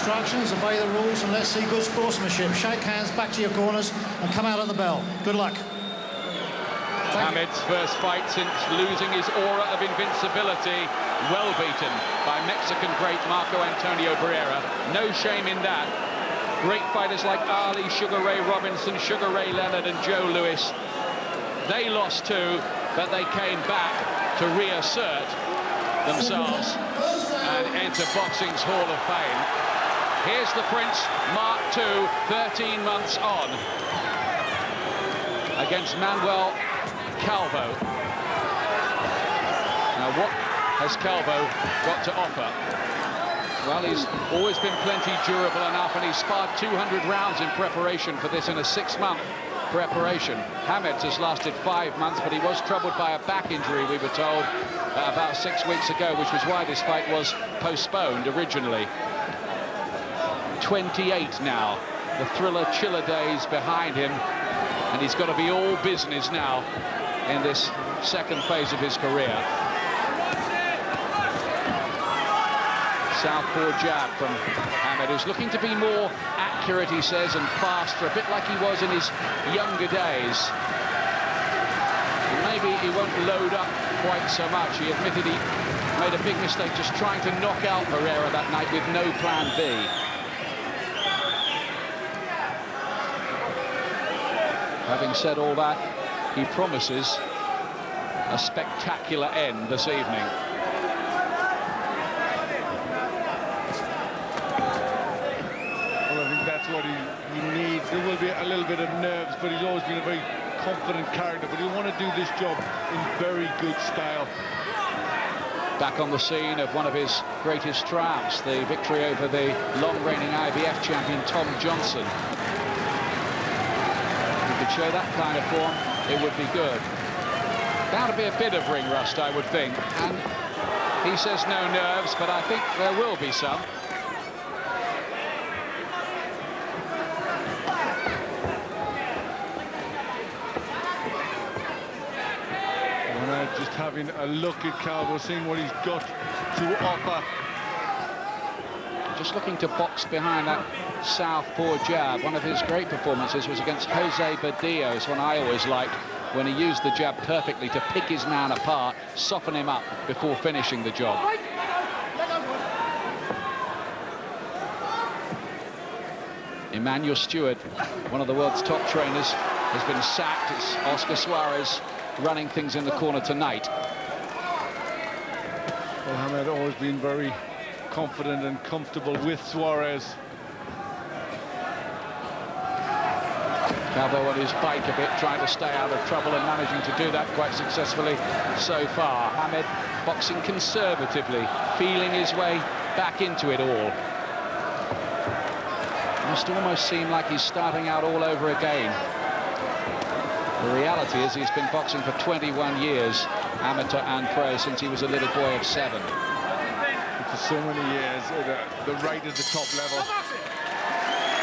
instructions, obey the rules, and let's see good sportsmanship. Shake hands, back to your corners, and come out at the bell. Good luck. Hamed's first fight since losing his aura of invincibility, well beaten by Mexican great Marco Antonio Barrera. No shame in that. Great fighters like Ali, Sugar Ray Robinson, Sugar Ray Leonard and Joe Louis. They lost too, but they came back to reassert themselves and enter boxing's Hall of Fame. Here's the Prince, Mark II, 13 months on, against Manuel Calvo. Now, what has Calvo got to offer? Well, he's always been plenty durable enough, and he's sparred 200 rounds in preparation for this in a 6-month preparation. Hamed's has lasted 5 months, but he was troubled by a back injury, we were told, about 6 weeks ago, which was why this fight was postponed originally. 28 now, the thriller chiller days behind him, and he's got to be all business now in this second phase of his career. Southpaw jab from Hamed, who's looking to be more accurate, he says, and faster, a bit like he was in his younger days. Maybe he won't load up quite so much. He admitted he made a big mistake just trying to knock out Barrera that night with no plan B. Having said all that, he promises a spectacular end this evening. That's what he needs. There will be a little bit of nerves, but he's always been a very confident character, but he'll want to do this job in very good style. Back on the scene of one of his greatest triumphs, the victory over the long-reigning IBF champion Tom Johnson. If he could show that kind of form, it would be good. Bound to be a bit of ring rust, I would think, and he says no nerves, but I think there will be some. Just having a look at Calvo, seeing what he's got to offer. Just looking to box behind that southpaw jab. One of his great performances was against Jose Badillo. It's one I always liked, when he used the jab perfectly to pick his man apart, soften him up before finishing the job. Emmanuel Stewart, one of the world's top trainers, has been sacked. It's Oscar Suarez running things in the corner tonight. Well, Hamed always been very confident and comfortable with Suarez. Calvo on his bike a bit, trying to stay out of trouble and managing to do that quite successfully so far. Hamed boxing conservatively, feeling his way back into it all. Must almost seem like he's starting out all over again. The reality is he's been boxing for 21 years, amateur and pro, since he was a little boy of 7. For so many years, the right at the top level.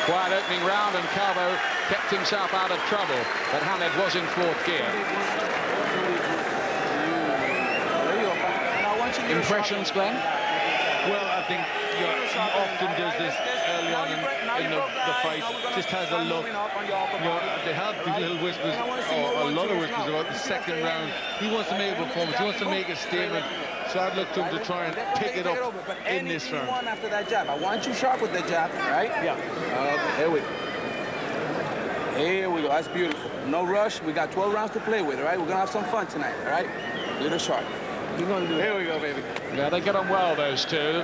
Quiet opening round, and Calvo kept himself out of trouble, but Hamed was in 4th gear. Impressions, Glenn? Well, I think he often does this early on in the fight. Just has a look. They have these little whispers, or a lot of whispers about the second round. He wants to make a performance. He wants to make a statement. So I'd look to him to try and pick it up in this round. After that jab, I want you sharp with the jab, right? Yeah. Here we go. Here we go. That's beautiful. No rush. We got 12 rounds to play with, all right? We're gonna have some fun tonight, all right? Little sharp. You're gonna do it. Here we go, baby. Yeah, they get on well, those two.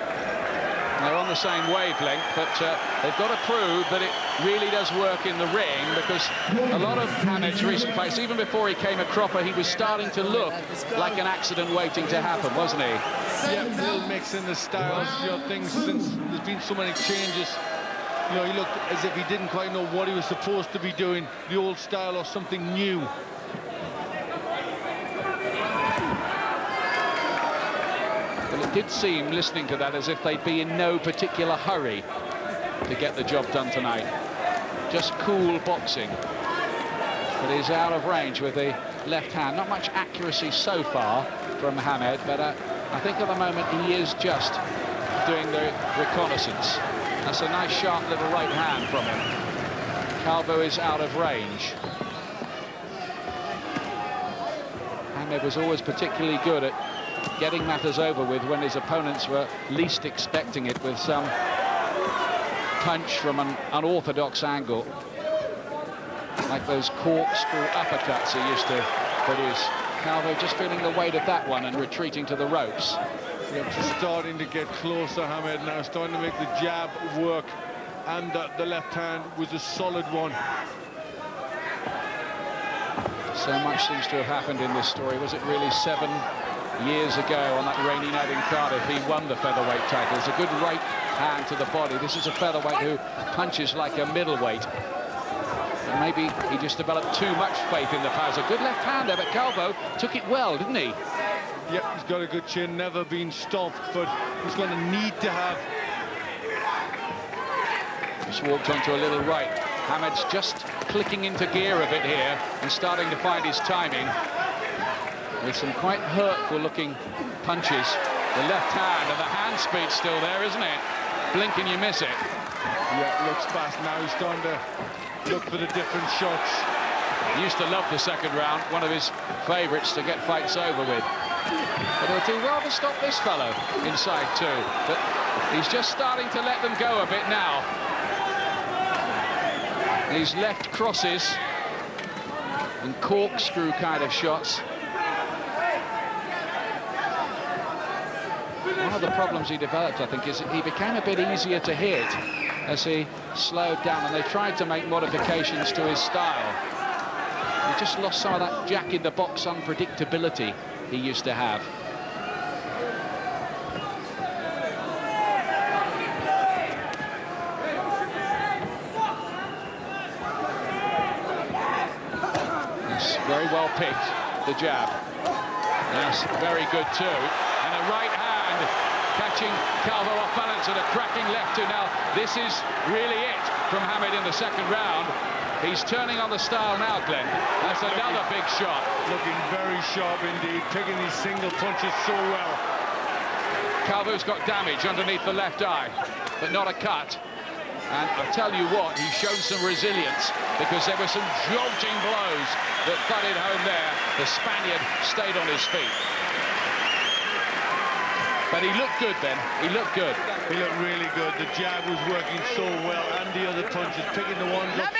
They're on the same wavelength, but they've got to prove that it really does work in the ring, because a lot of Hamed's recent fights, even before he came a cropper, he was starting to look like an accident waiting to happen, wasn't he? Yeah, little mix in the styles, things, since there's been so many changes. He looked as if he didn't quite know what he was supposed to be doing, the old style or something new. Well, it did seem, listening to that, as if they'd be in no particular hurry to get the job done tonight. Just cool boxing. But he's out of range with the left hand. Not much accuracy so far from Hamed, but I think at the moment he is just doing the reconnaissance. That's a nice, sharp little right hand from him. Calvo is out of range. Hamed was always particularly good at getting matters over with when his opponents were least expecting it, with some punch from an unorthodox angle, like those corkscrew uppercuts he used to produce. Calvo just feeling the weight of that one and retreating to the ropes. Yeah, just starting to get closer, Hamed, now starting to make the jab work, and the left hand was a solid one. So much seems to have happened in this story. Was it really 7 years ago on that rainy night in Cardiff he won the featherweight title? It's a good right hand to the body. This is a featherweight who punches like a middleweight. And maybe he just developed too much faith in the powers. A good left hand there, but Calvo took it well, didn't he? Yep, he's got a good chin, never been stopped, but he's going to need to have. Just walked onto a little right. Hamed's just clicking into gear a bit here and starting to find his timing with some quite hurtful-looking punches. The left hand, and the hand speed's still there, isn't it? Blink and you miss it. Yeah, looks fast now. He's starting to look for the different shots. He used to love the second round, one of his favourites to get fights over with. But he'll do well to stop this fellow inside too. But he's just starting to let them go a bit now. These left crosses and corkscrew kind of shots. One of the problems he developed, I think, is he became a bit easier to hit as he slowed down, and they tried to make modifications to his style. He just lost some of that jack-in-the-box unpredictability he used to have. That's very well picked, the jab. That's very good too. And a right hand catching Calvo off balance, and a cracking left too. Now, this is really it from Hamed in the second round. He's turning on the style now, Glenn. That's another big shot. Looking very sharp indeed, picking these single punches so well. Calvo's got damage underneath the left eye, but not a cut. And I tell you what, he's shown some resilience, because there were some jolting blows that thudded home there. The Spaniard stayed on his feet. But he looked good then. He looked good. He looked really good. The jab was working so well, and the other punches, picking the ones up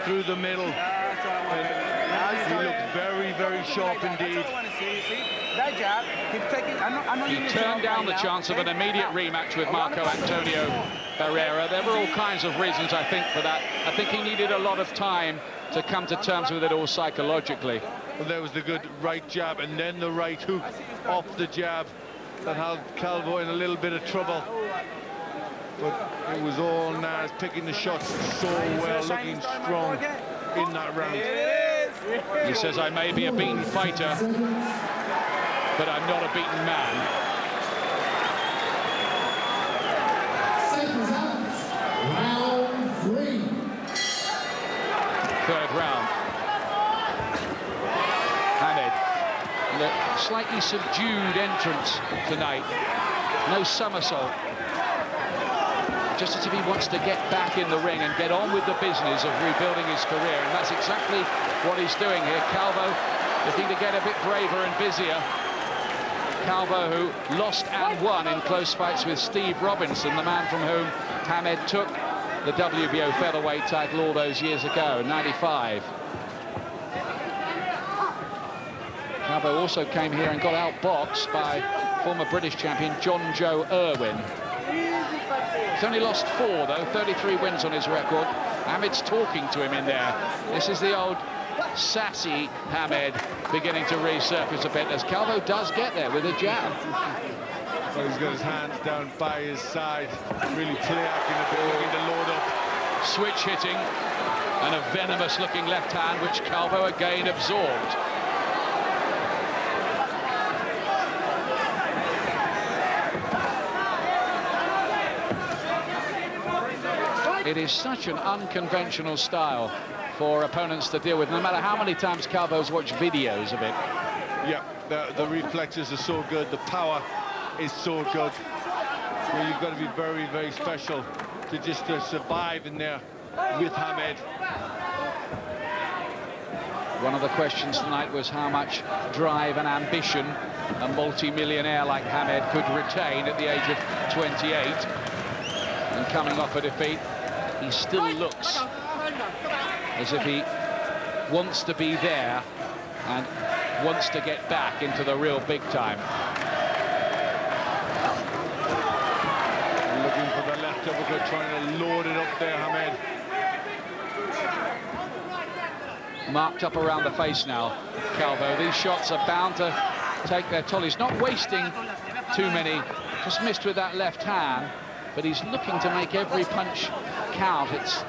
through the middle. And he looked very, very sharp indeed. That jab, keep taking. He turned down the chance of an immediate rematch with Marco Antonio Barrera. There were all kinds of reasons, I think, for that. I think he needed a lot of time to come to terms with it all psychologically. Well, there was the good right jab, and then the right hook off the jab that held Calvo in a little bit of trouble. But it was all Nas picking the shots so well, looking strong in that round. He says, I may be a beaten fighter, but I'm not a beaten man. Round 3. Third round. Hamed, in a slightly subdued entrance tonight. No somersault. Just as if he wants to get back in the ring and get on with the business of rebuilding his career, and that's exactly what he's doing here. Calvo looking to get a bit braver and busier. Calvo, who lost and won in close fights with Steve Robinson, the man from whom Hamed took the WBO featherweight title all those years ago, 95. Calvo also came here and got outboxed by former British champion John Joe Irwin. He's only lost 4, though, 33 wins on his record. Hamed's talking to him in there. This is the old sassy Hamed beginning to resurface a bit, as Calvo does get there with a jab. Well, he's got his hands down by his side, really play-acting a bit, looking to load up. Switch hitting, and a venomous-looking left hand, which Calvo again absorbed. It is such an unconventional style for opponents to deal with, no matter how many times Calvo's watched videos of it. Yeah, the reflexes are so good, the power is so good. Well, you've got to be very, very special to survive in there with Hamed. One of the questions tonight was how much drive and ambition a multi-millionaire like Hamed could retain at the age of 28. And coming off a defeat, he still looks as if he wants to be there and wants to get back into the real big time. Looking for the left uppercut, trying to load it up there, Hamed. Marked up around the face now, Calvo. These shots are bound to take their toll. He's not wasting too many, just missed with that left hand, but he's looking to make every punch count. It's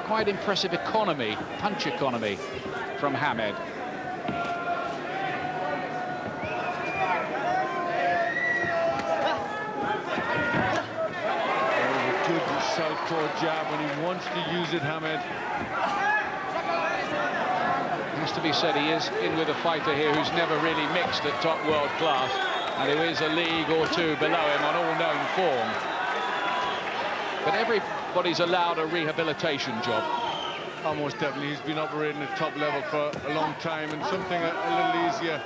quite impressive economy, punch economy from Hamed. A good southpaw jab when he wants to use it, Hamed. Has to be said, he is in with a fighter here who's never really mixed at top world class, and who is a league or two below him on all known form. But everybody's allowed a rehabilitation job. Almost definitely. He's been operating at top level for a long time, and something a little easier.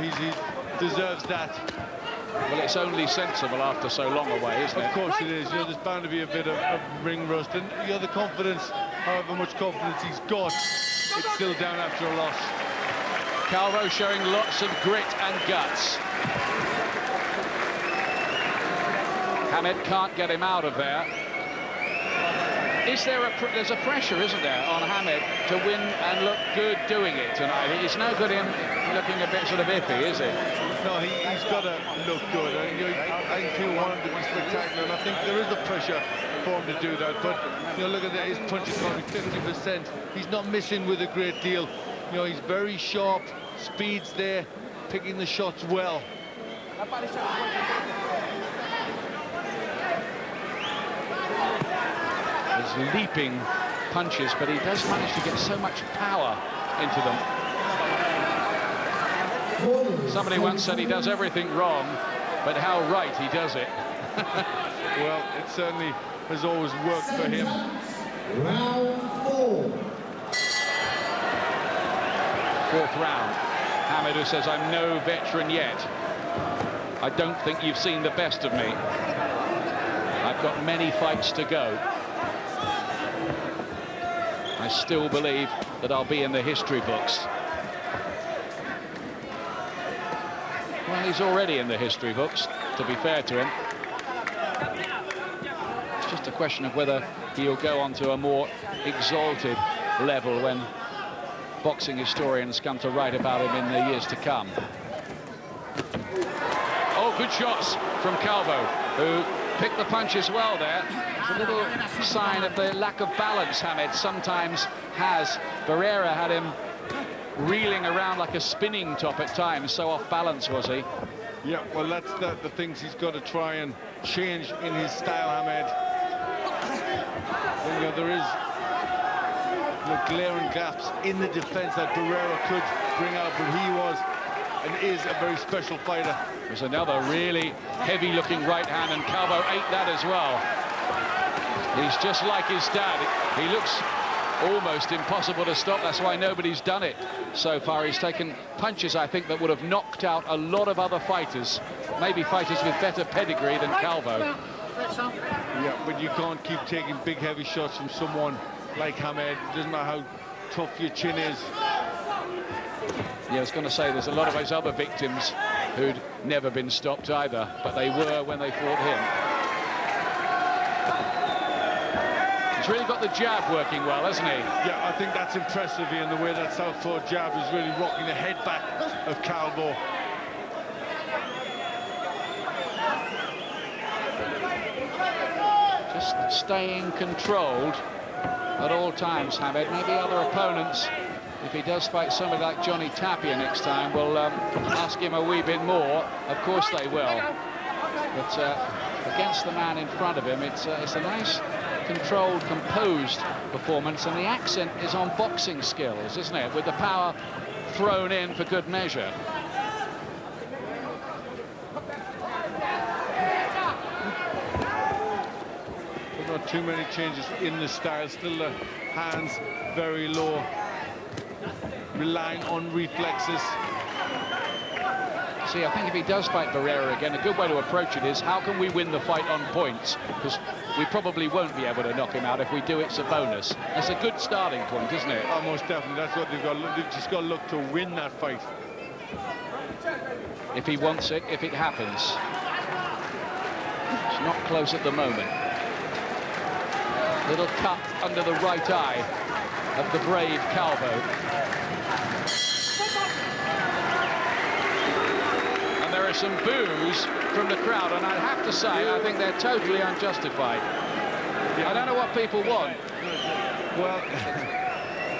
He deserves that. Well, it's only sensible after so long away, isn't it? Of course it is. There's bound to be a bit of ring rust, and the confidence, however much confidence he's got, it's still down after a loss. Calvo showing lots of grit and guts. Hamed can't get him out of there. There's a pressure, isn't there, on Hamed to win and look good doing it tonight? It's no good him looking a bit sort of iffy, is it? No, he's got to look good. I think he'll want him to be spectacular, and I think there is the pressure for him to do that. But look at that, his punch economy, 50%. He's not missing with a great deal. He's very sharp, speed's there, picking the shots well. There's leaping punches, but he does manage to get so much power into them. Somebody once said he does everything wrong, but how right he does it. Well, it certainly has always worked for him. Round 4. Fourth round. Hamed, who says, I'm no veteran yet. I don't think you've seen the best of me. I've got many fights to go. I still believe that I'll be in the history books. Well, he's already in the history books, to be fair to him. It's just a question of whether he'll go on to a more exalted level when boxing historians come to write about him in the years to come. Oh, good shots from Calvo, who picked the punches well there. It's a little sign of the lack of balance Hamed sometimes has. Barrera had him reeling around like a spinning top at times, so off balance was he. Yeah, well, that's the things he's got to try and change in his style, Hamed. There is glaring gaps in the defense that Barrera could bring out, but he was and is a very special fighter. There's another really heavy-looking right hand, and Calvo ate that as well. He's just like his dad. He looks almost impossible to stop. That's why nobody's done it so far. He's taken punches, I think, that would have knocked out a lot of other fighters, maybe fighters with better pedigree than Calvo. Yeah, but you can't keep taking big, heavy shots from someone like Hamed. It doesn't matter how tough your chin is. Yeah, I was going to say, there's a lot of those other victims who'd never been stopped either, but they were when they fought him. He's really got the jab working well, hasn't he? Yeah, I think that's impressive, Ian, the way that southpaw jab is really rocking the head back of Calvo. Just staying controlled at all times, Hamed. Maybe other opponents, if he does fight somebody like Johnny Tapia next time, will ask him a wee bit more. Of course they will. But against the man in front of him, it's a nice, controlled, composed performance, and the accent is on boxing skills, isn't it? With the power thrown in for good measure. not too many changes in the style. Still the hands very low, relying on reflexes. See, I think if he does fight Barrera again, a good way to approach it is, how can we win the fight on points? Because we probably won't be able to knock him out. If we do, it's a bonus. That's a good starting point, isn't it? Oh, most definitely. That's what they've got. They've just got to look to win that fight. If he wants it, if it happens. It's not close at the moment. Little cut under the right eye of the brave Calvo. And there are some boos from the crowd, and I'd have to say, I think they're totally unjustified. I don't know what people want. Well,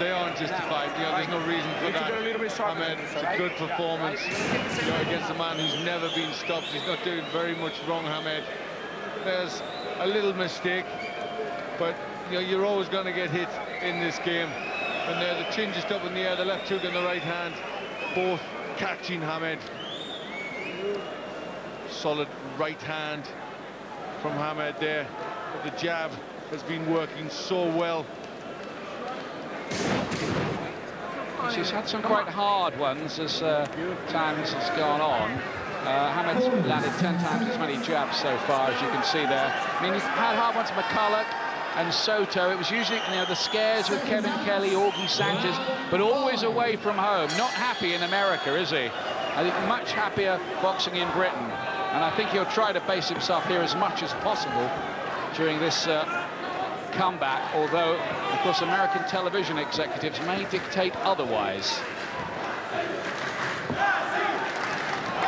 they aren't justified. You know, there's no reason for that. Hamed, it's a good performance, you know, against a man who's never been stopped. He's not doing very much wrong, Hamed. There's a little mistake, but you know, you're always going to get hit in this game. And there, the chin just up in the air, the left hook and the right hand, both catching Hamed. Solid right hand from Hamed there. But the jab has been working so well. She's had some quite hard ones as times has gone on. Hamed's landed 10 times as many jabs so far, as you can see there. I mean, he's had hard ones, McCulloch and Soto. It was usually, you know, the scares with Kevin Kelly, Augie Sanchez, but always away from home. Not happy in America, is he? I think much happier boxing in Britain. And I think he'll try to base himself here as much as possible during this comeback, although, of course, American television executives may dictate otherwise.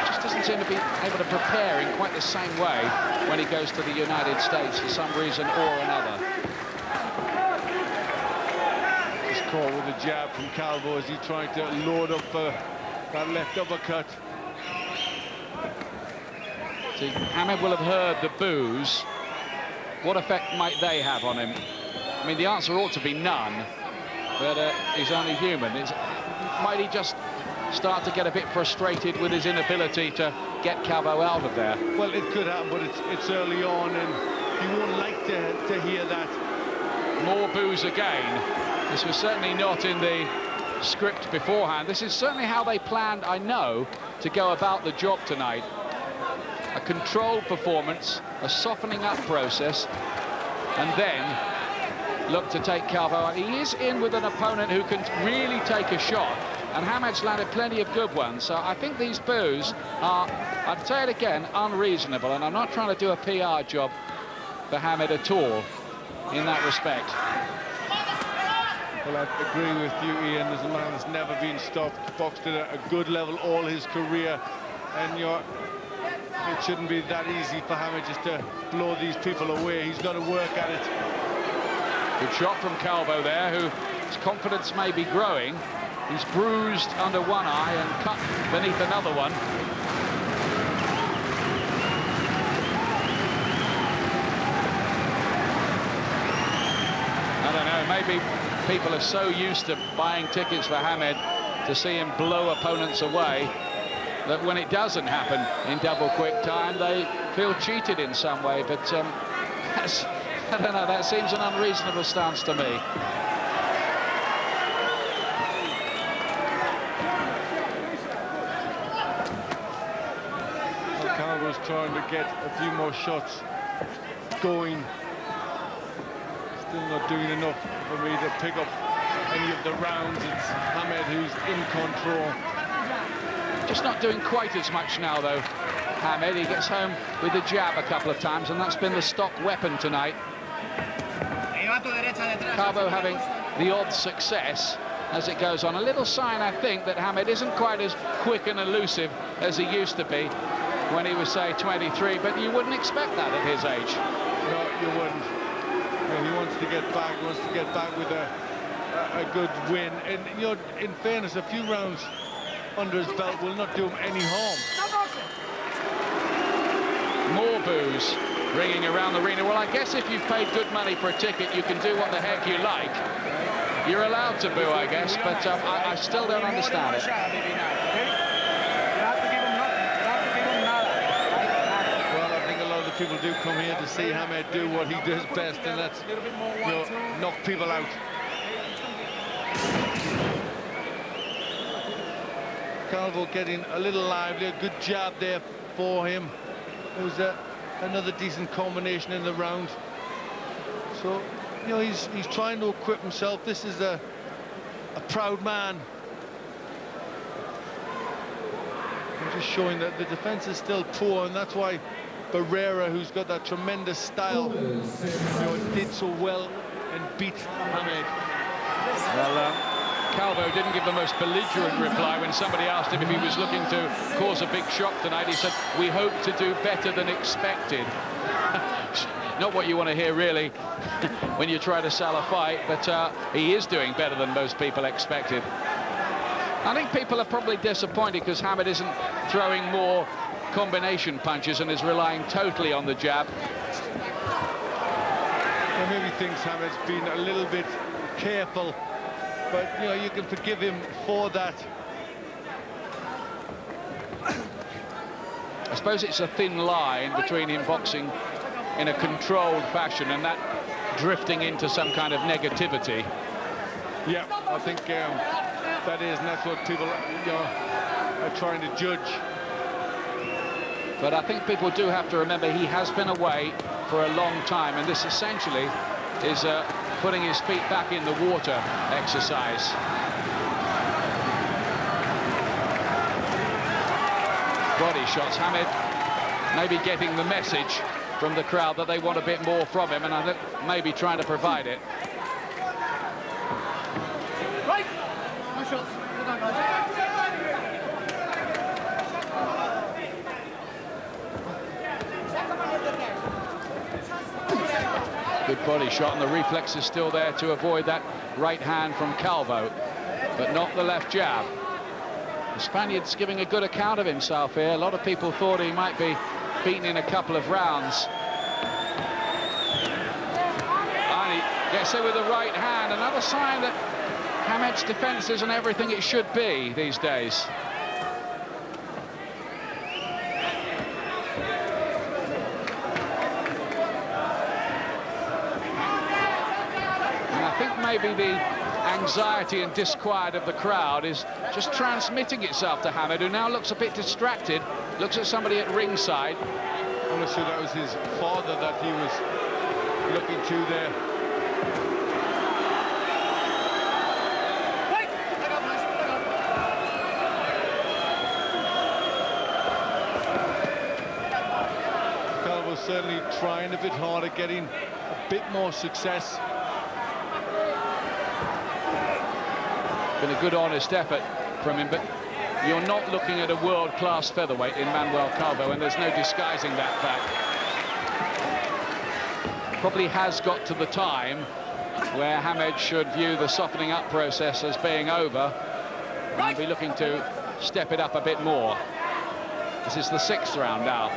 Just doesn't seem to be able to prepare in quite the same way when he goes to the United States for some reason or another. Just caught with a jab from Calvo as he tried to load up that left uppercut. See, Hamed will have heard the boos. What effect might they have on him? I mean, the answer ought to be none, but he's only human. Might he just start to get a bit frustrated with his inability to get Calvo out of there? Well, it could happen, but it's early on, and he won't like to hear that. More boos again. This was certainly not in the script beforehand. This is certainly how they planned, I know, to go about the job tonight. A controlled performance, a softening up process, and then look to take Calvo out. He is in with an opponent who can really take a shot, and Hamed's landed plenty of good ones. So I think these boos are, I'd say it again, unreasonable, and I'm not trying to do a PR job for Hamed at all in that respect. Well, I agree with you, Ian. There's a man that's never been stopped, boxed at a good level all his career, and it shouldn't be that easy for Hamed just to blow these people away. He's got to work at it. Good shot from Calvo there, whose confidence may be growing. He's bruised under one eye and cut beneath another one. I don't know, maybe people are so used to buying tickets for Hamed to see him blow opponents away that when it doesn't happen in double quick time, they feel cheated in some way. But I don't know, that seems an unreasonable stance to me. Well, Calvo's trying to get a few more shots going. Still not doing enough for me to pick up any of the rounds. It's Hamed who's in control. Just not doing quite as much now, though, Hamed. He gets home with the jab a couple of times, and that's been the stock weapon tonight. Calvo having the odd success as it goes on. A little sign, I think, that Hamed isn't quite as quick and elusive as he used to be when he was, say, 23, but you wouldn't expect that at his age. No, you wouldn't. You know, he wants to get back, with a good win. And, you know, in fairness, a few rounds under his belt will not do him any harm. More boos ringing around the arena. Well, I guess if you've paid good money for a ticket, you can do what the heck you like. You're allowed to boo, I guess, but I still don't understand it. Well, I think a lot of the people do come here to see Hamed do what he does best, and that's, you know, knock people out. Calvo getting a little lively, a good jab there for him. It was another decent combination in the round. So, you know, he's trying to equip himself. This is a proud man. I'm just showing that the defense is still poor, and that's why Barrera, who's got that tremendous style, you know, did so well and beat Hamed. Well, Calvo didn't give the most belligerent reply when somebody asked him if he was looking to cause a big shock tonight. He said, "We hope to do better than expected." Not what you want to hear, really, when you try to sell a fight, but he is doing better than most people expected. I think people are probably disappointed because Hamed isn't throwing more combination punches and is relying totally on the jab. Well, maybe thinks Hamed's been a little bit careful, but, you know, you can forgive him for that. I suppose it's a thin line between him boxing in a controlled fashion and that drifting into some kind of negativity. Yeah, I think that is, and that's what people, you know, are trying to judge. But I think people do have to remember he has been away for a long time, and this essentially is putting his feet back in the water exercise. Body shots. Hamed maybe getting the message from the crowd that they want a bit more from him, and I think maybe trying to provide it. Right. No shots. Good night, guys. Good body shot, and the reflex is still there to avoid that right hand from Calvo, but not the left jab. The Spaniard's giving a good account of himself here. A lot of people thought he might be beaten in a couple of rounds. And he gets it with the right hand. Another sign that Hamed's defense isn't everything it should be these days. Maybe the anxiety and disquiet of the crowd is just transmitting itself to Hamed, who now looks a bit distracted, looks at somebody at ringside. I'm not sure that was his father that he was looking to there. Calvo certainly trying a bit harder, getting a bit more success. Been a good, honest effort from him, but you're not looking at a world-class featherweight in Manuel Calvo, and there's no disguising that fact. Probably has got to the time where Hamed should view the softening up process as being over and be looking to step it up a bit more. This is the 6th round now.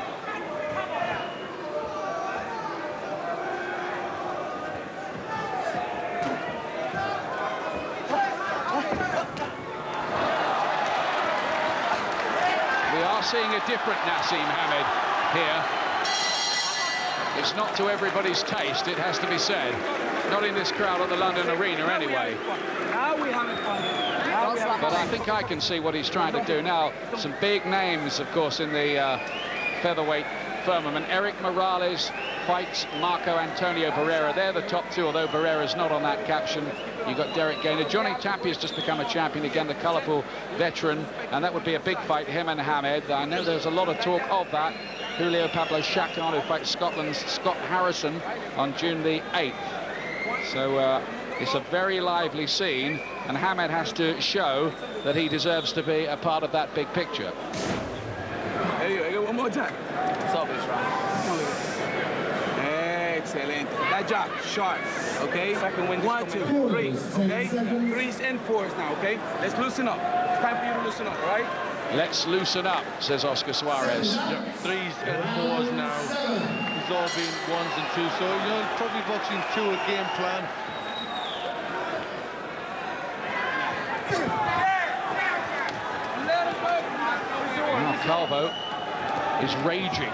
Seeing a different Naseem Hamed here. It's not to everybody's taste, it has to be said. Not in this crowd at the London Arena anyway. But I think I can see what he's trying to do now. Some big names, of course, in the featherweight firmament. Eric Morales fights Marco Antonio Barrera. They're the top two, although Barrera's not on that caption. You've got Derek Gaynor. Johnny Tapia's just become a champion again, the colourful veteran, and that would be a big fight, him and Hamed. I know there's a lot of talk of that. Julio Pablo Chacon, who fights Scotland's Scott Harrison on June the 8th. So it's a very lively scene, and Hamed has to show that he deserves to be a part of that big picture. Hey, one more time. Solve this round. Excellent. That job, sharp, okay? Second win. 1, 2, 3, okay? 3s and 4s now, okay? Let's loosen up. It's time for you to loosen up, all right? Let's loosen up, says Oscar Suarez. Yeah, 3s and 4s now. It's all been 1s and 2s, so, you know, probably boxing to a game plan. Now Calvo is raging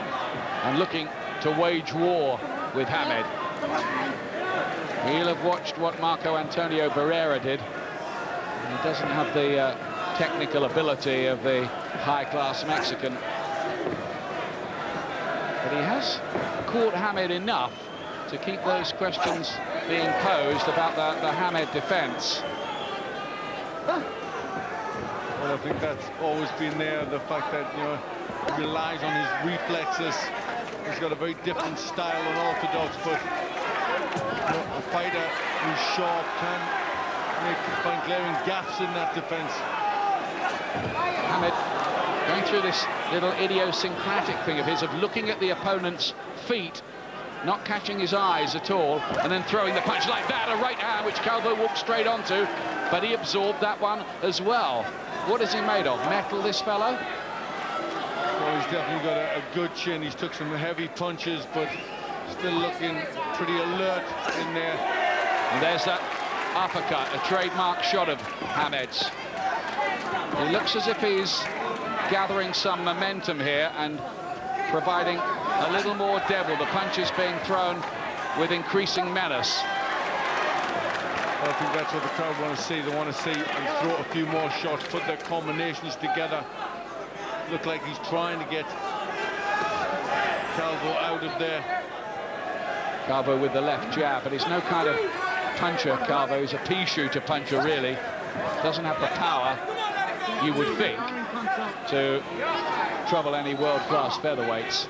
and looking to wage war with Hamed. He'll have watched what Marco Antonio Barrera did. He doesn't have the technical ability of the high-class Mexican. But he has caught Hamed enough to keep those questions being posed about the Hamed defence. Well, I think that's always been there, the fact that, you know, he relies on his reflexes. He's got a very different style than orthodox, but you know, a fighter who's sharp can find glaring gaps in that defence. Hamed going through this little idiosyncratic thing of his, of looking at the opponent's feet, not catching his eyes at all, and then throwing the punch like that, a right hand which Calvo walked straight onto, but he absorbed that one as well. What is he made of? Metal, this fellow? Well, he's definitely got a good chin. He's took some heavy punches, but still looking pretty alert in there. And there's that uppercut, a trademark shot of Hamed's. He looks as if he's gathering some momentum here and providing a little more devil. The punches being thrown with increasing menace. I think that's what the crowd want to see. They want to see him throw a few more shots, put their combinations together. Look like he's trying to get Calvo out of there. Calvo with the left jab, but he's no kind of puncher, Calvo. He's a pea shooter puncher, really. Doesn't have the power, you would think, to trouble any world-class featherweights.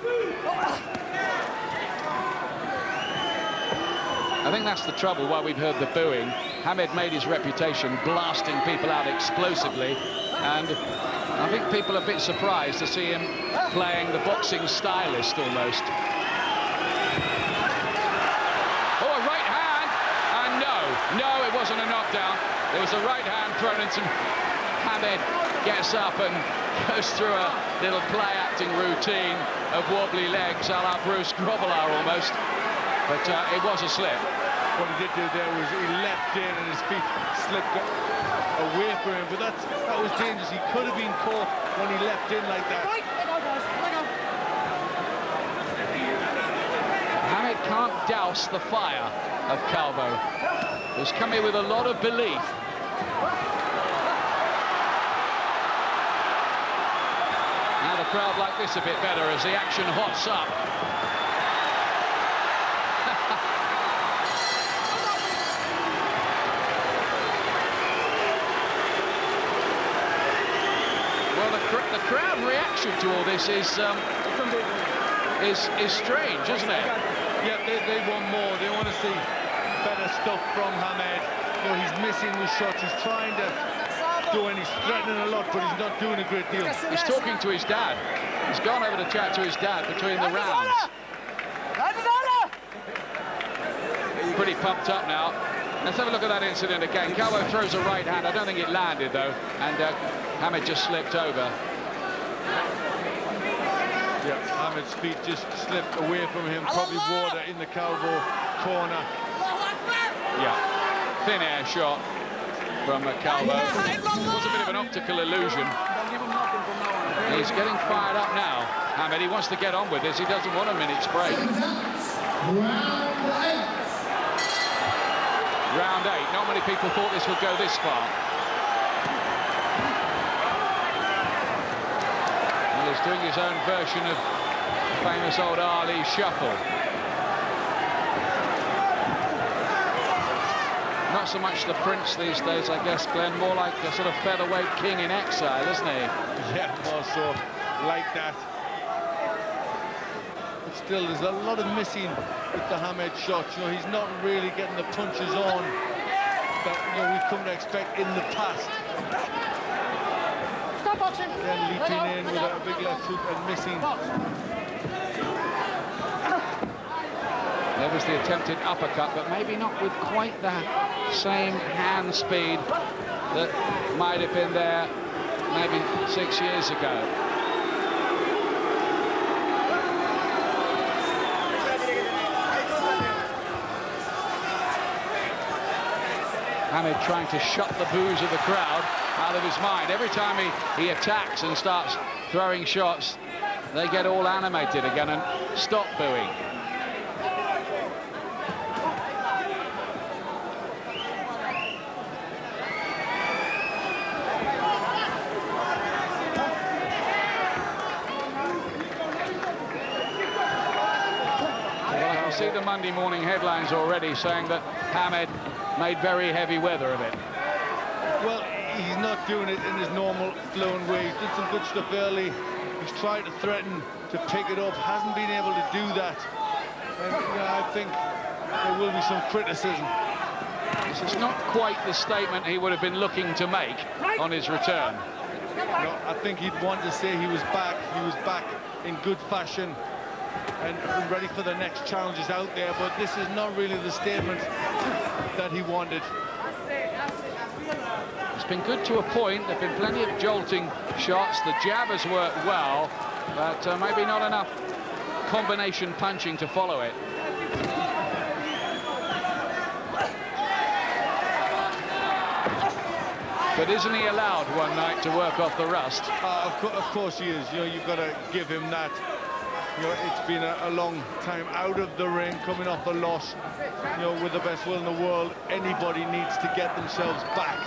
I think that's the trouble why we've heard the booing. Hamed made his reputation blasting people out explosively, and I think people are a bit surprised to see him playing the boxing stylist almost. Oh, a right hand, and no, it wasn't a knockdown. It was a right hand thrown into. Hamed gets up and goes through a little play-acting routine of wobbly legs, a la Bruce Grobbelaar almost. But it was a slip. What he did do there was he leapt in and his feet slipped away from him, but that was dangerous. He could have been caught when he leapt in like that. Hamed can't douse the fire of Calvo. He's come here with a lot of belief. Now the crowd like this a bit better as the action hots up. The crowd reaction to all this is strange, isn't it? Yeah, they want more. They want to see better stuff from Hamed. You know, he's missing with shots. He's trying to do, and he's threatening a lot, but he's not doing a great deal. He's talking to his dad. He's gone over to chat to his dad between the rounds. Pretty pumped up now. Let's have a look at that incident again. Calvo throws a right hand. I don't think it landed, though, and Hamed just slipped over. Yeah, Hamed's feet just slipped away from him. Probably water in the Calvo corner. Yeah, thin air shot from Calvo. It was a bit of an optical illusion. He's getting fired up now. Hamed, he wants to get on with this. He doesn't want a minute's break. Round 8. Not many people thought this would go this far. Well, he's doing his own version of the famous old Ali shuffle. Not so much the prince these days, I guess, Glenn. More like a sort of featherweight king in exile, isn't he? Yeah, more so like that. But still, there's a lot of missing with the Hamed shots. You know, he's not really getting the punches on that, you know, we've come to expect in the past. Stop boxing. Then leaping in with a big left hook and missing. There was the attempted uppercut, but maybe not with quite the same hand speed that might have been there maybe 6 years ago. Hamed trying to shut the boos of the crowd out of his mind. Every time he attacks and starts throwing shots, they get all animated again and stop booing. See the Monday morning headlines already saying that Hamed made very heavy weather of it. Well, he's not doing it in his normal flowing way. He's did some good stuff early. He's tried to threaten to pick it up, hasn't been able to do that. And I think there will be some criticism. This is not quite the statement he would have been looking to make on his return. No, I think he'd want to say he was back. He was back in good fashion and ready for the next challenges out there, but this is not really the statement that he wanted. It's been good to a point. There have been plenty of jolting shots. The jab has worked well, but maybe not enough combination punching to follow it. But isn't he allowed one night to work off the rust? Of course he is. You know, you've got to give him that. You know, it's been a long time out of the ring, coming off a loss. You know, with the best will in the world, anybody needs to get themselves back.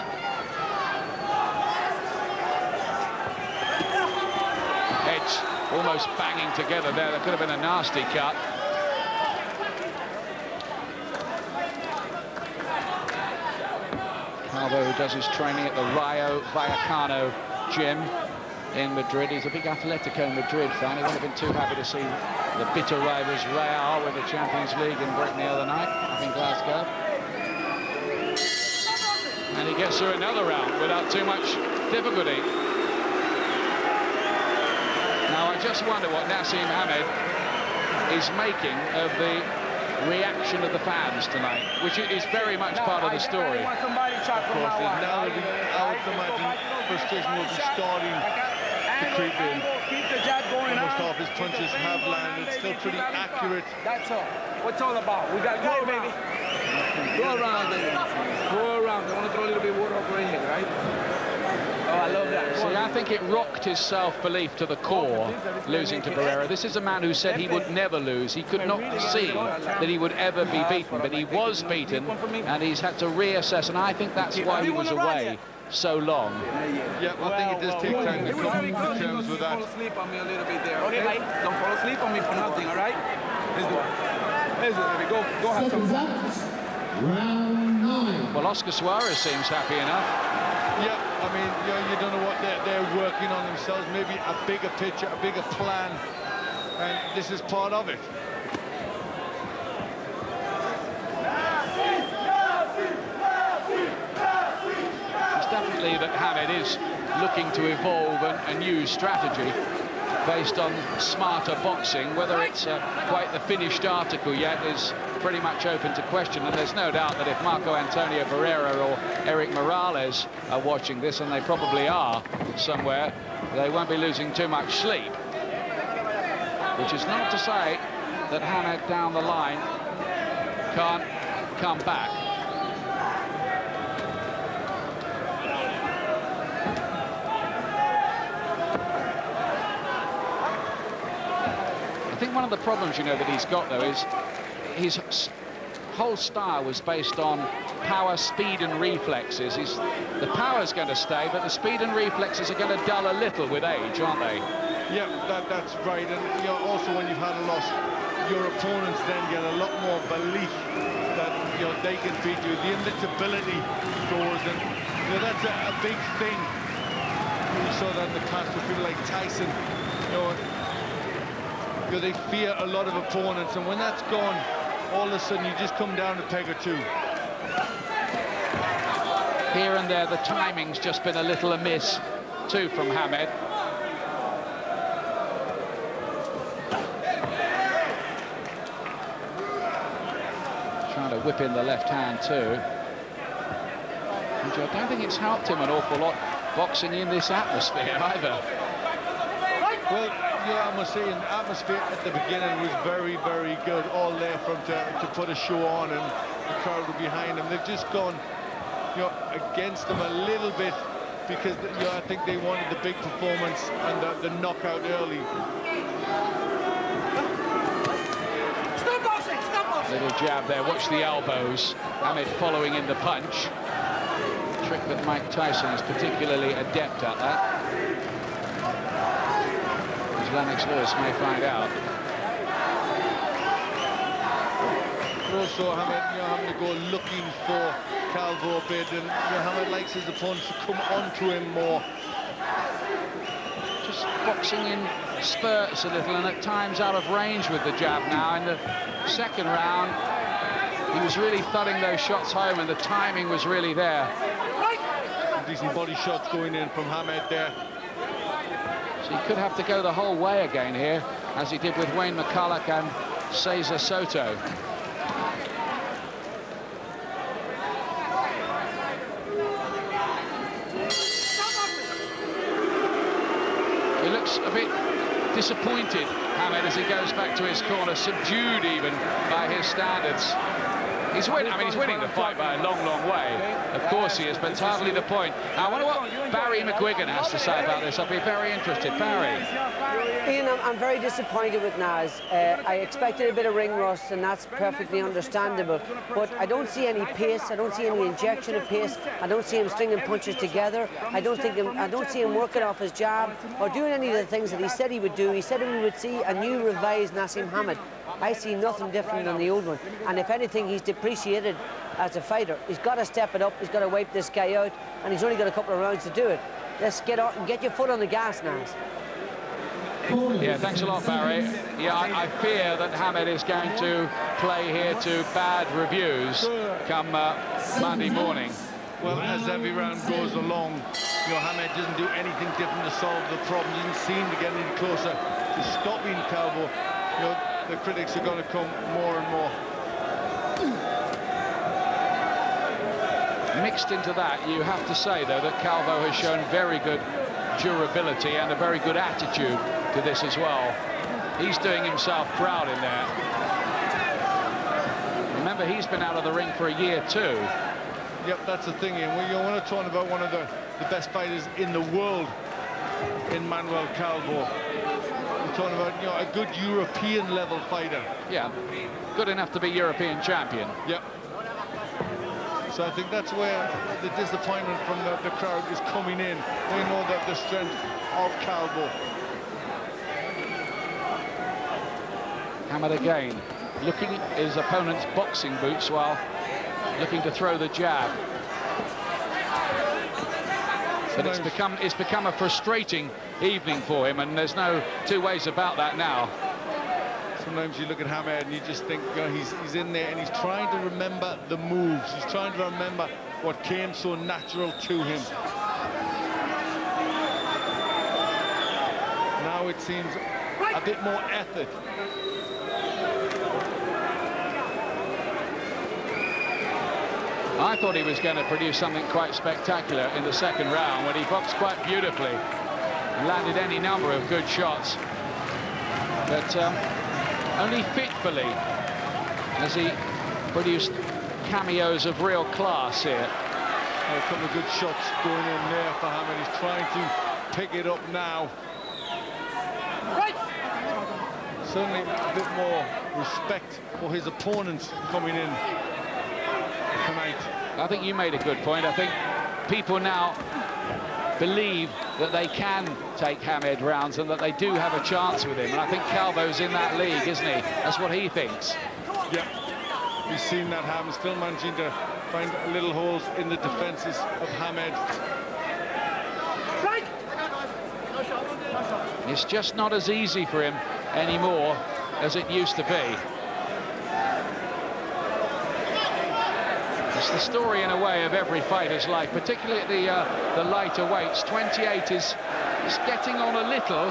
Heads almost banging together there. There could have been a nasty cut. Calvo, who does his training at the Rayo Vallecano gym in Madrid. He's a big Atletico Madrid fan. He wouldn't have been too happy to see the bitter rivals Real with the Champions League in Britain the other night up in Glasgow. And he gets through another round without too much difficulty. Now I just wonder what Naseem Hamed is making of the reaction of the fans tonight, which is very much part of the story. Of course, now that I would imagine frustration will be starting to creep in. Almost half his punches have landed, still pretty accurate. That's all. What's all about? We got to go, baby. Go around, baby. Go around. I want to throw a little bit of water over here, right? Oh, I love that. See, I think it rocked his self-belief to the core, losing to Barrera. This is a man who said he would never lose. He could not see that he would ever be beaten, but he was beaten, and he's had to reassess, and I think that's why he was away so long. Yeah, I think it does take time to come to terms with that. Don't fall asleep on me a little bit there, okay? Don't fall asleep on me for nothing, all right? Let's do it. Let's do it, baby. Go have some fun. Round 9. Well, Oscar Suarez seems happy enough. Yeah, I mean, you don't know what they're working on themselves. Maybe a bigger picture, a bigger plan, and this is part of it. It's definitely that Hamed is looking to evolve a new strategy based on smarter boxing. Whether it's quite the finished article yet is pretty much open to question, and there's no doubt that if Marco Antonio Barrera or Eric Morales are watching this, and they probably are somewhere, they won't be losing too much sleep. Which is not to say that Hamed down the line can't come back. I think one of the problems, you know, that he's got, though, is his whole style was based on power, speed and reflexes. The power's going to stay, but the speed and reflexes are going to dull a little with age, aren't they? Yeah, that's right. And you know, also when you've had a loss, your opponents then get a lot more belief that they can beat you. The invincibility goes, and that's a big thing. We saw that in the past with people like Tyson. They fear a lot of opponents, and when that's gone, all of a sudden you just come down a peg or two. Here and there, the timing's just been a little amiss, too, from Hamed. Trying to whip in the left hand, too. And I don't think it's helped him an awful lot boxing in this atmosphere, either. Well, yeah, I must say, the atmosphere at the beginning was very, very good. All there for him to put a show on, and the crowd were behind him. They've just gone, against them a little bit because I think they wanted the big performance and the knockout early. Little jab there, watch the elbows. Hamed following in the punch. Trick that Mike Tyson is particularly adept at that. As Lennox Lewis may find out. But also Hamed, having to go looking for Calvo a bit, and Hamed likes his opponents to come onto him more. Just boxing in spurts a little, and at times out of range with the jab now. In the second round, he was really thudding those shots home, and the timing was really there. Decent body shots going in from Hamed there. So he could have to go the whole way again here, as he did with Wayne McCulloch and Cesar Soto. He looks a bit disappointed, Hamed, as he goes back to his corner, subdued even by his standards. He's winning. I mean, he's winning the fight by a long, long way. Of course he is, but it's hardly the point. Now, I wonder what Barry McGuigan has to say about this. I'll be very interested. Barry. Ian, I'm very disappointed with Naz. I expected a bit of ring rust, and that's perfectly understandable. But I don't see any pace. I don't see any injection of pace. I don't see him stringing punches together. I don't see him working off his jab or doing any of the things that he said he would do. He said we would see a new revised Naseem Hamed. I see nothing different than the old one. And if anything, he's depreciated as a fighter. He's got to step it up. He's got to wipe this guy out. And he's only got a couple of rounds to do it. Let's get out and get your foot on the gas, Naz. Yeah, thanks a lot, Barry. Yeah, I fear that Hamed is going to play here to bad reviews come Monday morning. Well, as every round goes along, Hamed doesn't do anything different to solve the problem. He doesn't seem to get any closer to stopping Calvo. The critics are going to come more and more. Mixed into that, you have to say, though, that Calvo has shown very good durability and a very good attitude to this as well. He's doing himself proud in there. Remember, he's been out of the ring for a year too. Yep, that's the thing, Ian. You want to talk about one of the best fighters in the world in Manuel Calvo. We're talking about a good European level fighter. Yeah, good enough to be European champion. Yep. So I think that's where the disappointment from the crowd is coming in. They know that the strength of Calvo. Hamed again, looking at his opponent's boxing boots while looking to throw the jab. But it's become a frustrating evening for him, and there's no two ways about that now. Sometimes you look at Hamed and you just think, he's in there and he's trying to remember the moves. He's trying to remember what came so natural to him. Now it seems a bit more effort. I thought he was going to produce something quite spectacular in the second round when he boxed quite beautifully and landed any number of good shots. But only fitfully has he produced cameos of real class here. A couple of good shots going in there for Hamed. He's trying to pick it up now. Certainly a bit more respect for his opponents coming in tonight. I think you made a good point. I think people now believe that they can take Hamed rounds and that they do have a chance with him. And I think Calvo's in that league, isn't he? That's what he thinks. Yeah, he's seen that happen. Still managing to find little holes in the defenses of Hamed. It's just not as easy for him anymore as it used to be. It's the story, in a way, of every fighter's life, particularly at the lighter weights. 28 is getting on a little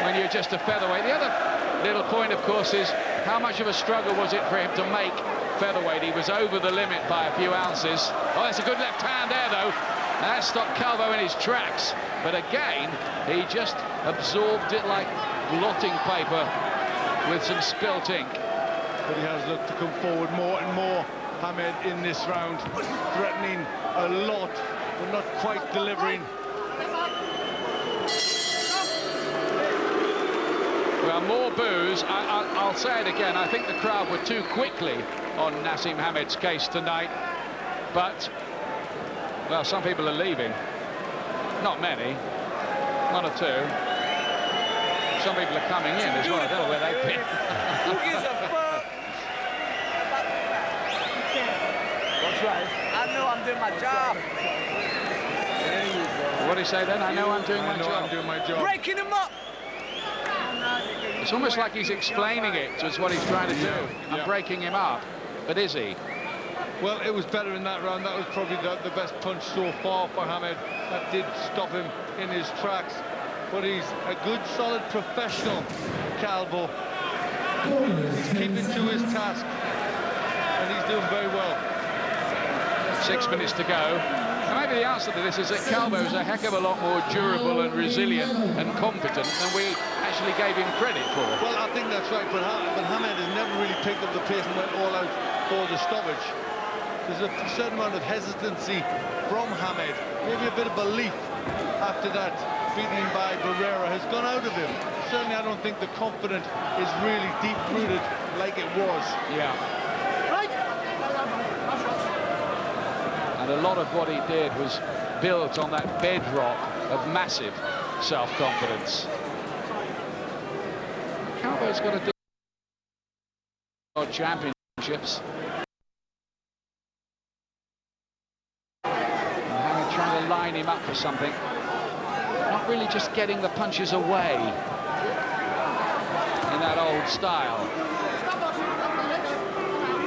when you're just a featherweight. The other little point, of course, is how much of a struggle was it for him to make featherweight? He was over the limit by a few ounces. Oh, that's a good left hand there, though. That stopped Calvo in his tracks. But again, he just absorbed it like blotting paper with some spilt ink. But he has looked to come forward more and more, Hamed, in this round, threatening a lot but not quite delivering. Well, more boos. I'll say it again. I think the crowd were too quickly on Naseem Hamed's case tonight. But, well, some people are leaving. Not many. One or two. Some people are coming in as well. I don't know where they've been. Who gives a fuck? That's right. I know I'm doing my job. There you go. What do you say then? I know I'm doing my job. I'm doing my job. Breaking him up. It's almost like he's explaining it, just what he's trying to do. I'm breaking him up. But is he? Well, it was better in that round. That was probably the best punch so far for Hamed. That did stop him in his tracks. But he's a good, solid professional, Calvo. He's keeping to his task. And he's doing very well. 6 minutes to go. And maybe the answer to this is that Calvo is a heck of a lot more durable and resilient and competent than we actually gave him credit for. Well, I think that's right, but Hamed has never really picked up the pace and went all out for the stoppage. There's a certain amount of hesitancy from Hamed, maybe a bit of belief after that beating by Barrera has gone out of him. Certainly I don't think the confidence is really deep-rooted like it was. Yeah. And a lot of what he did was built on that bedrock of massive self-confidence. Calvo's got to do championships. And Hamed trying to line him up for something. Not really just getting the punches away in that old style.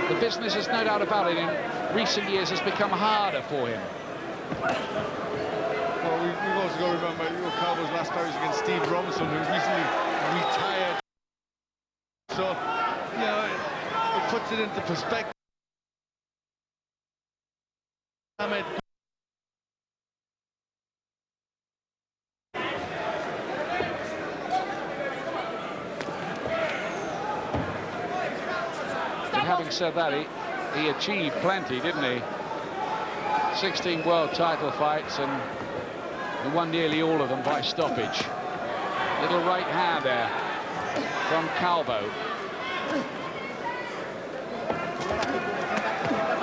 The business, there's no doubt about it, in recent years has become harder for him. Well, we've also got to remember, Calvo's last fight was against Steve Robinson, who recently retired. So, you know, it puts it into perspective. Hamed. Having said that, he achieved plenty, didn't he? 16 world title fights, and he won nearly all of them by stoppage. Little right hand there from Calvo.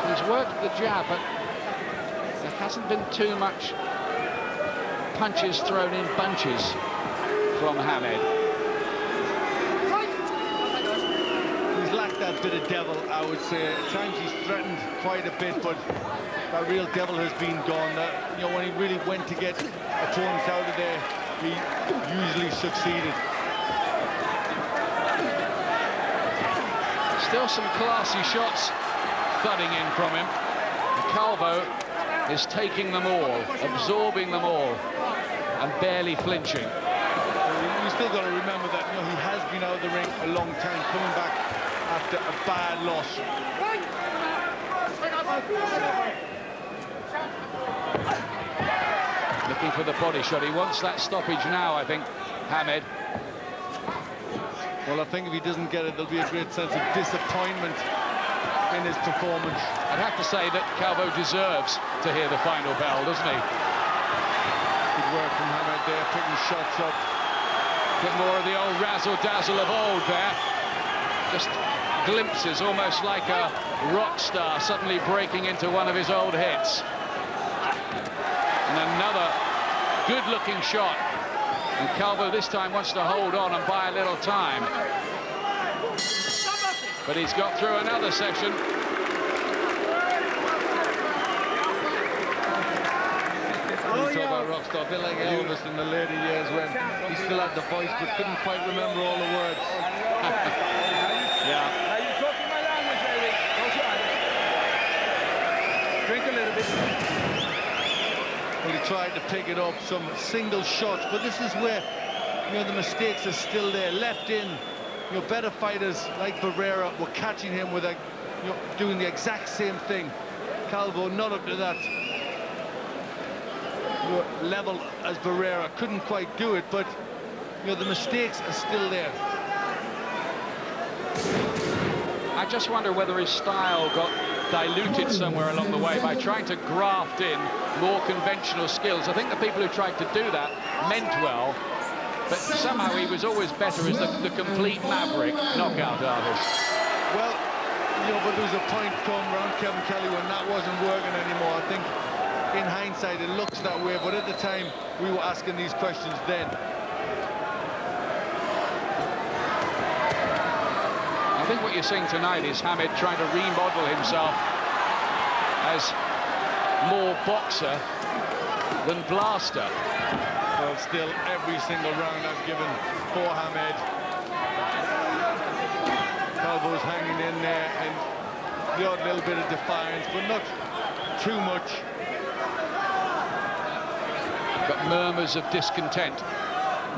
He's worked the jab, but there hasn't been too much punches thrown in bunches from Hamed. That bit of devil, I would say. At times he's threatened quite a bit, but that real devil has been gone. You know, when he really went to get opponents out of there, he usually succeeded. Still some classy shots thudding in from him. Calvo is taking them all, absorbing them all, and barely flinching. You still got to remember that, you know, he has been out of the ring a long time, coming back after a bad loss. Looking for the body shot. He wants that stoppage now, I think, Hamed. Well, I think if he doesn't get it, there'll be a great sense of disappointment in his performance. I'd have to say that Calvo deserves to hear the final bell, doesn't he? Good work from Hamed there, picking shots up. Bit more of the old razzle-dazzle of old there. Just glimpses, almost like a rock star suddenly breaking into one of his old hits. And another good-looking shot. And Calvo this time wants to hold on and buy a little time. But he's got through another section. You talk about rock star, a bit like Elvis in the later years when he still had the voice but couldn't quite remember all the words. Yeah. Now you talking my language, baby. Don't try. Drink a little bit. Well, he tried to pick it up, some single shots, but this is where, you know, the mistakes are still there. Left in, you know, better fighters like Barrera were catching him with doing the exact same thing. Calvo not up to that level as Barrera, couldn't quite do it, but you know, the mistakes are still there. I just wonder whether his style got diluted somewhere along the way by trying to graft in more conventional skills. I think the people who tried to do that meant well, but somehow he was always better as the complete maverick knockout artist. Well, you know, but there was a point come around Kevin Kelly when that wasn't working anymore. I think in hindsight it looks that way, but at the time we were asking these questions then. I think what you're seeing tonight is Hamed trying to remodel himself as more boxer than blaster. Well, still every single round I've given for Hamed. Calvo's hanging in there and the odd little bit of defiance, but not too much. But murmurs of discontent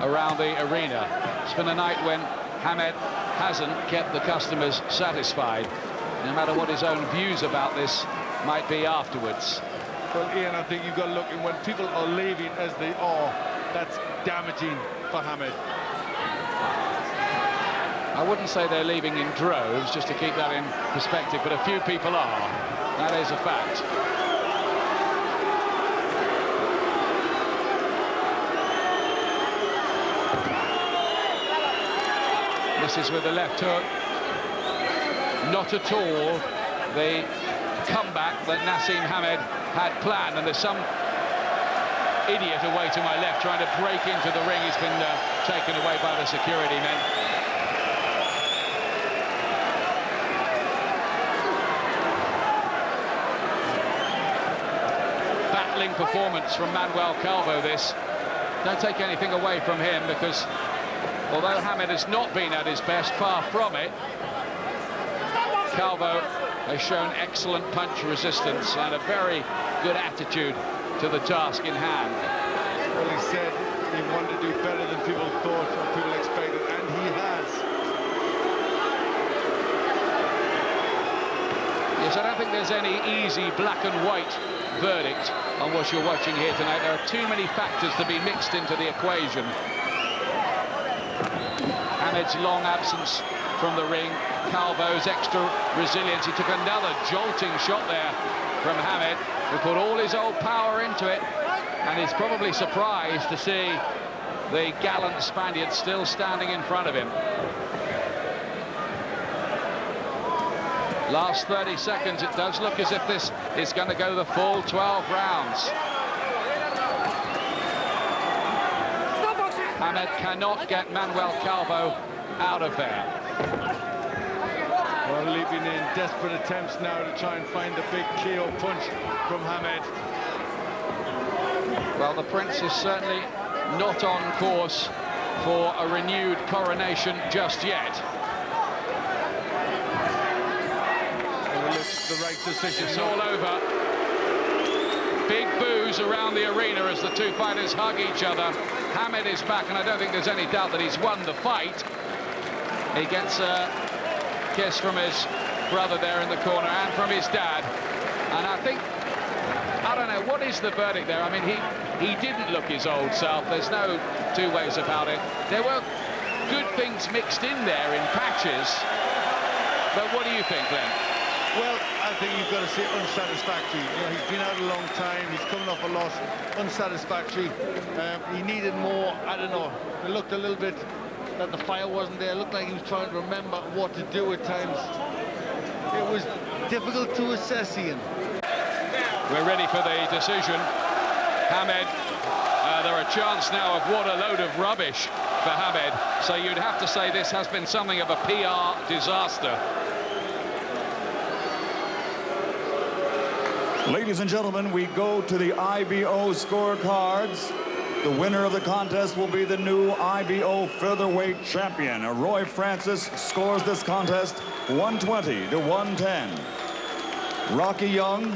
around the arena. It's been a night when Hamed hasn't kept the customers satisfied, no matter what his own views about this might be afterwards. Well, Ian, I think you've got to look, and when people are leaving as they are, that's damaging for Hamed. I wouldn't say they're leaving in droves, just to keep that in perspective, but a few people are. That is a fact. Misses with the left hook. Not at all the comeback that Naseem Hamed had planned, and there's some idiot away to my left trying to break into the ring. He's been taken away by the security men. Battling performance from Manuel Calvo, this. Don't take anything away from him, because although Hamed has not been at his best, far from it, Calvo has shown excellent punch resistance and a very good attitude to the task in hand. Well, he said he wanted to do better than people thought or people expected, and he has. Yes, I don't think there's any easy black and white verdict on what you're watching here tonight. There are too many factors to be mixed into the equation. Hamed's long absence from the ring, Calvo's extra resilience. He took another jolting shot there from Hamed, who put all his old power into it, and he's probably surprised to see the gallant Spaniard still standing in front of him. Last 30 seconds, it does look as if this is going to go the full 12 rounds. Hamed cannot get Manuel Calvo out of there. Well, leaping in desperate attempts now to try and find the big KO punch from Hamed. Well, the Prince is certainly not on course for a renewed coronation just yet. Well, it's the right decision. It's all over. Big boos around the arena as the two fighters hug each other. Hamed is back, and I don't think there's any doubt that he's won the fight. He gets a kiss from his brother there in the corner and from his dad. And I think, I don't know, what is the verdict there? I mean, he didn't look his old self. There's no two ways about it. There were good things mixed in there in patches. But what do you think, Glenn? Well, I think you've got to say unsatisfactory. You know, he's been out a long time. He's coming off a loss. Unsatisfactory. He needed more. I don't know. It looked a little bit that the fire wasn't there. It looked like he was trying to remember what to do at times. It was difficult to assess, Ian. We're ready for the decision. Hamed, there are a chance now of what a load of rubbish for Hamed. So you'd have to say this has been something of a PR disaster. Ladies and gentlemen, we go to the IBO scorecards. The winner of the contest will be the new IBO featherweight champion. Roy Francis scores this contest 120 to 110. Rocky Young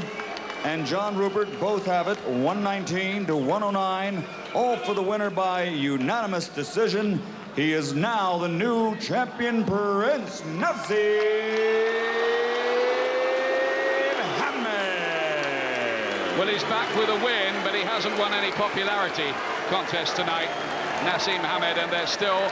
and John Rupert both have it 119 to 109. All for the winner by unanimous decision. He is now the new champion, Prince Naseem. Well, he's back with a win, but he hasn't won any popularity contest tonight, Naseem Hamed, and there's still